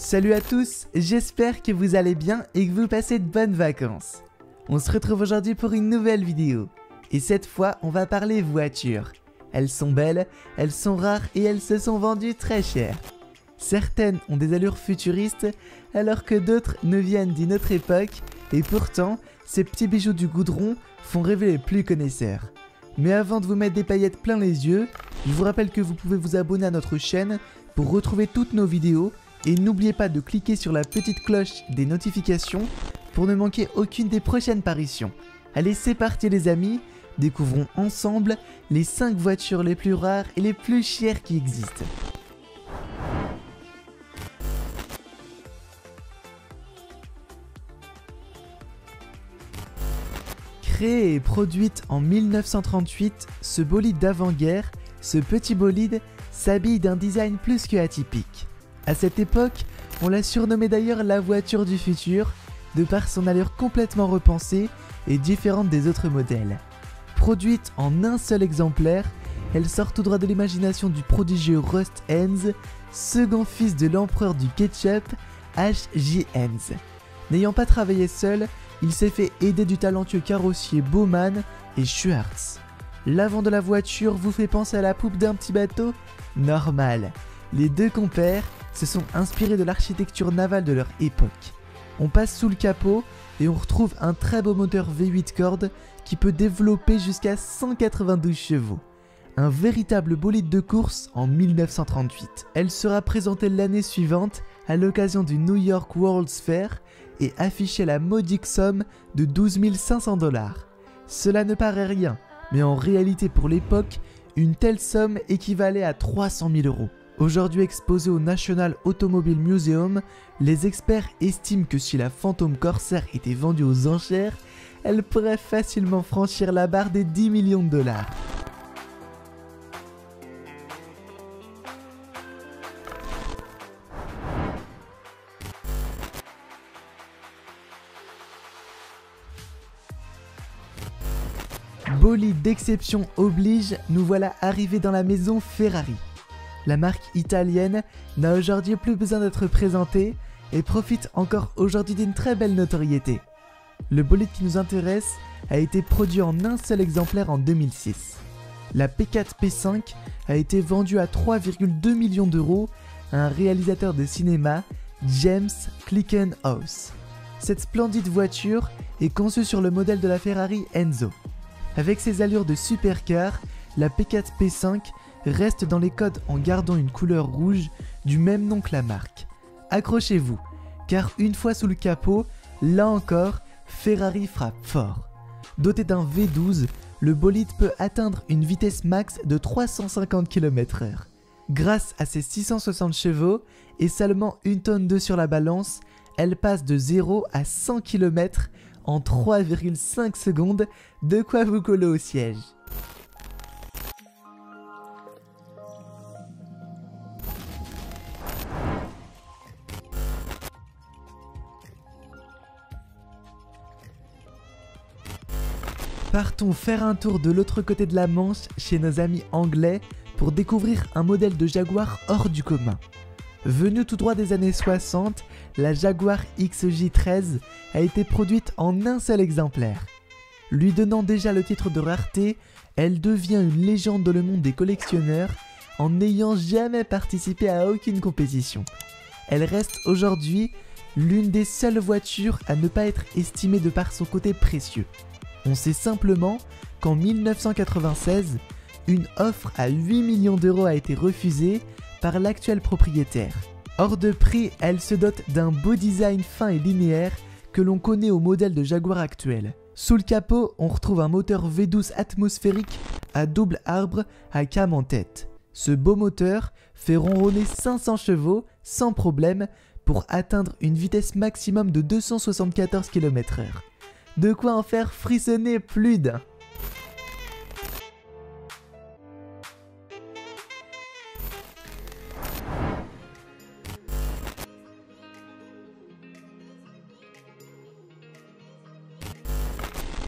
Salut à tous, j'espère que vous allez bien et que vous passez de bonnes vacances. On se retrouve aujourd'hui pour une nouvelle vidéo. Et cette fois, on va parler voitures. Elles sont belles, elles sont rares et elles se sont vendues très cher. Certaines ont des allures futuristes, alors que d'autres nous viennent d'une autre époque, et pourtant, ces petits bijoux du goudron font rêver les plus connaisseurs. Mais avant de vous mettre des paillettes plein les yeux, je vous rappelle que vous pouvez vous abonner à notre chaîne pour retrouver toutes nos vidéos, et n'oubliez pas de cliquer sur la petite cloche des notifications pour ne manquer aucune des prochaines parutions. Allez, c'est parti les amis, découvrons ensemble les 5 voitures les plus rares et les plus chères qui existent. Créée et produite en 1938, ce bolide d'avant-guerre, ce petit bolide s'habille d'un design plus que atypique. À cette époque, on l'a surnommée d'ailleurs la voiture du futur, de par son allure complètement repensée et différente des autres modèles. Produite en un seul exemplaire, elle sort tout droit de l'imagination du prodigieux Rust Hens, second fils de l'empereur du ketchup, H.J. Hens. N'ayant pas travaillé seul, il s'est fait aider du talentueux carrossier Baumann et Schwartz. L'avant de la voiture vous fait penser à la poupe d'un petit bateau? Normal. Les deux compères se sont inspirés de l'architecture navale de leur époque. On passe sous le capot et on retrouve un très beau moteur V8 cordes qui peut développer jusqu'à 192 chevaux. Un véritable bolide de course en 1938. Elle sera présentée l'année suivante à l'occasion du New York World's Fair et affichée la modique somme de 12 500 $. Cela ne paraît rien, mais en réalité pour l'époque, une telle somme équivalait à 300 000 €. Aujourd'hui exposée au National Automobile Museum, les experts estiment que si la Phantom Corsair était vendue aux enchères, elle pourrait facilement franchir la barre des 10 millions de $. Bolide d'exception oblige, nous voilà arrivés dans la maison Ferrari. La marque italienne n'a aujourd'hui plus besoin d'être présentée et profite encore aujourd'hui d'une très belle notoriété. Le bolide qui nous intéresse a été produit en un seul exemplaire en 2006. La P4 P5 a été vendue à 3,2 millions € à un réalisateur de cinéma, James Clickenhouse. Cette splendide voiture est conçue sur le modèle de la Ferrari Enzo. Avec ses allures de supercar, la P4 P5 reste dans les codes en gardant une couleur rouge du même nom que la marque. Accrochez-vous, car une fois sous le capot, là encore, Ferrari frappe fort. Doté d'un V12, le bolide peut atteindre une vitesse max de 350 km/h. Grâce à ses 660 chevaux et seulement 1 tonne d'œufs sur la balance, elle passe de 0 à 100 km en 3,5 secondes, de quoi vous coller au siège. Partons faire un tour de l'autre côté de la Manche chez nos amis anglais pour découvrir un modèle de Jaguar hors du commun. Venue tout droit des années 60, la Jaguar XJ13 a été produite en un seul exemplaire. Lui donnant déjà le titre de rareté, elle devient une légende dans le monde des collectionneurs en n'ayant jamais participé à aucune compétition. Elle reste aujourd'hui l'une des seules voitures à ne pas être estimée de par son côté précieux. On sait simplement qu'en 1996, une offre à 8 millions € a été refusée par l'actuel propriétaire. Hors de prix, elle se dote d'un beau design fin et linéaire que l'on connaît au modèle de Jaguar actuel. Sous le capot, on retrouve un moteur V12 atmosphérique à double arbre à cam en tête. Ce beau moteur fait ronronner 500 chevaux sans problème pour atteindre une vitesse maximum de 274 km/h. De quoi en faire frissonner plus d'un.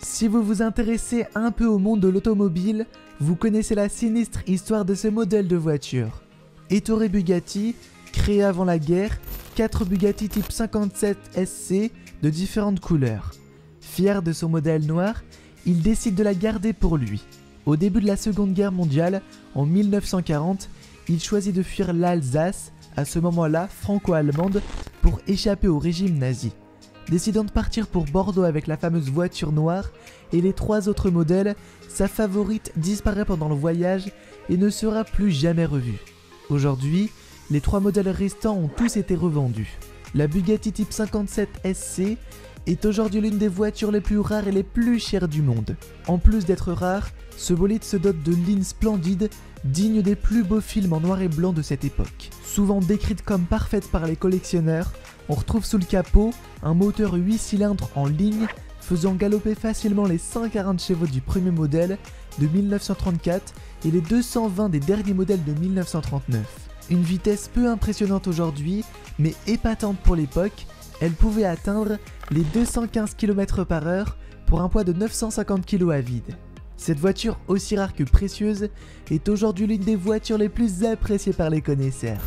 Si vous vous intéressez un peu au monde de l'automobile, vous connaissez la sinistre histoire de ce modèle de voiture. Ettore Bugatti, créé avant la guerre, 4 Bugatti Type 57 SC de différentes couleurs. Fier de son modèle noir, il décide de la garder pour lui. Au début de la Seconde Guerre mondiale, en 1940, il choisit de fuir l'Alsace, à ce moment-là franco-allemande, pour échapper au régime nazi. Décidant de partir pour Bordeaux avec la fameuse voiture noire et les 3 autres modèles, sa favorite disparaît pendant le voyage et ne sera plus jamais revue. Aujourd'hui, les 3 modèles restants ont tous été revendus. La Bugatti Type 57 SC est aujourd'hui l'une des voitures les plus rares et les plus chères du monde. En plus d'être rare, ce bolide se dote de lignes splendides, dignes des plus beaux films en noir et blanc de cette époque. Souvent décrites comme parfaites par les collectionneurs, on retrouve sous le capot un moteur 8 cylindres en ligne faisant galoper facilement les 140 chevaux du premier modèle de 1934 et les 220 des derniers modèles de 1939. Une vitesse peu impressionnante aujourd'hui, mais épatante pour l'époque, elle pouvait atteindre les 215 km/h pour un poids de 950 kg à vide. Cette voiture, aussi rare que précieuse, est aujourd'hui l'une des voitures les plus appréciées par les connaisseurs.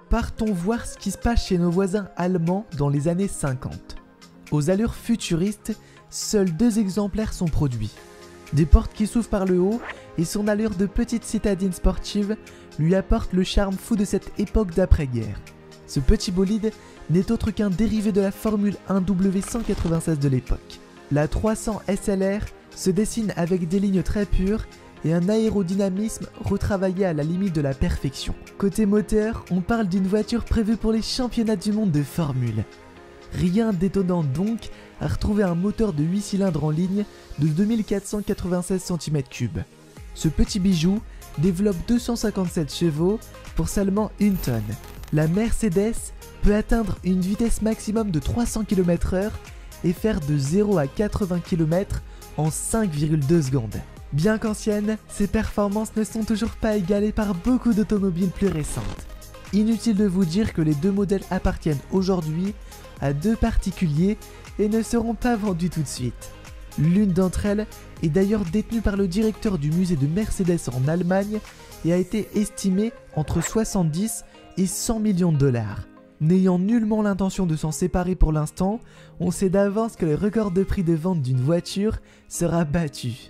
Partons voir ce qui se passe chez nos voisins allemands dans les années 50. Aux allures futuristes, seuls 2 exemplaires sont produits. Des portes qui s'ouvrent par le haut et son allure de petite citadine sportive lui apportent le charme fou de cette époque d'après-guerre. Ce petit bolide n'est autre qu'un dérivé de la Formule 1 W196 de l'époque. La 300 SLR se dessine avec des lignes très pures et un aérodynamisme retravaillé à la limite de la perfection. Côté moteur, on parle d'une voiture prévue pour les championnats du monde de Formule. Rien d'étonnant donc à retrouver un moteur de 8 cylindres en ligne de 2496 cm3. Ce petit bijou développe 257 chevaux pour seulement 1 tonne. La Mercedes peut atteindre une vitesse maximum de 300 km/h et faire de 0 à 80 km en 5,2 secondes. Bien qu'anciennes, ces performances ne sont toujours pas égalées par beaucoup d'automobiles plus récentes. Inutile de vous dire que les 2 modèles appartiennent aujourd'hui à 2 particuliers et ne seront pas vendus tout de suite. L'une d'entre elles est d'ailleurs détenue par le directeur du musée de Mercedes en Allemagne et a été estimée entre 70 et 100 millions de dollars. N'ayant nullement l'intention de s'en séparer pour l'instant, on sait d'avance que le record de prix de vente d'une voiture sera battu.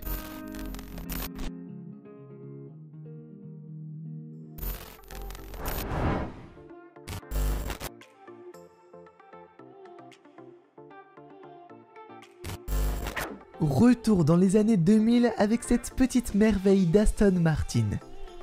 Retour dans les années 2000 avec cette petite merveille d'Aston Martin.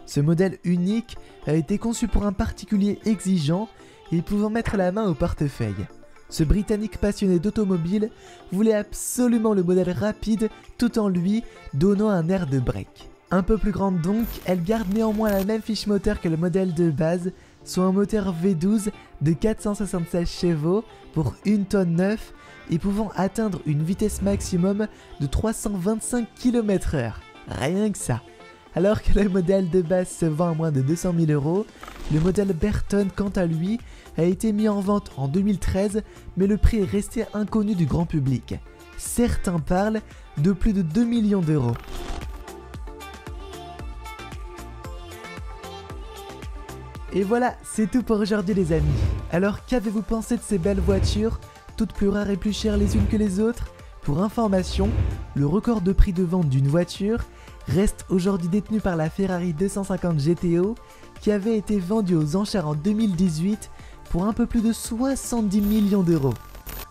Ce modèle unique a été conçu pour un particulier exigeant et pouvant mettre la main au portefeuille. Ce Britannique passionné d'automobile voulait absolument le modèle rapide tout en lui donnant un air de break. Un peu plus grande donc, elle garde néanmoins la même fiche moteur que le modèle de base, soit un moteur V12 de 476 chevaux pour 1 tonne 9 et pouvant atteindre une vitesse maximum de 325 km/h. Rien que ça. Alors que le modèle de base se vend à moins de 200 000 €, le modèle Berton quant à lui a été mis en vente en 2013 mais le prix est resté inconnu du grand public. Certains parlent de plus de 2 millions d'euros. Et voilà, c'est tout pour aujourd'hui les amis. Alors qu'avez-vous pensé de ces belles voitures, toutes plus rares et plus chères les unes que les autres? Pour information, le record de prix de vente d'une voiture reste aujourd'hui détenu par la Ferrari 250 GTO qui avait été vendue aux enchères en 2018 pour un peu plus de 70 millions d'euros.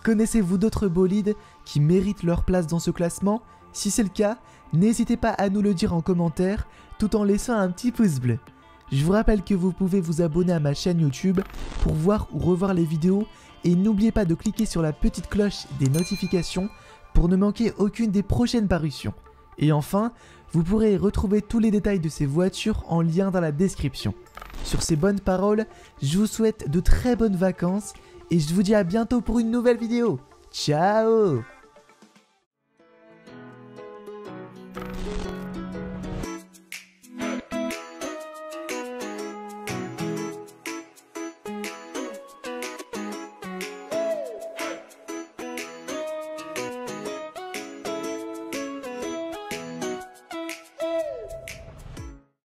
Connaissez-vous d'autres bolides qui méritent leur place dans ce classement? Si c'est le cas, n'hésitez pas à nous le dire en commentaire tout en laissant un petit pouce bleu. Je vous rappelle que vous pouvez vous abonner à ma chaîne YouTube pour voir ou revoir les vidéos et n'oubliez pas de cliquer sur la petite cloche des notifications pour ne manquer aucune des prochaines parutions. Et enfin, vous pourrez retrouver tous les détails de ces voitures en lien dans la description. Sur ces bonnes paroles, je vous souhaite de très bonnes vacances et je vous dis à bientôt pour une nouvelle vidéo. Ciao!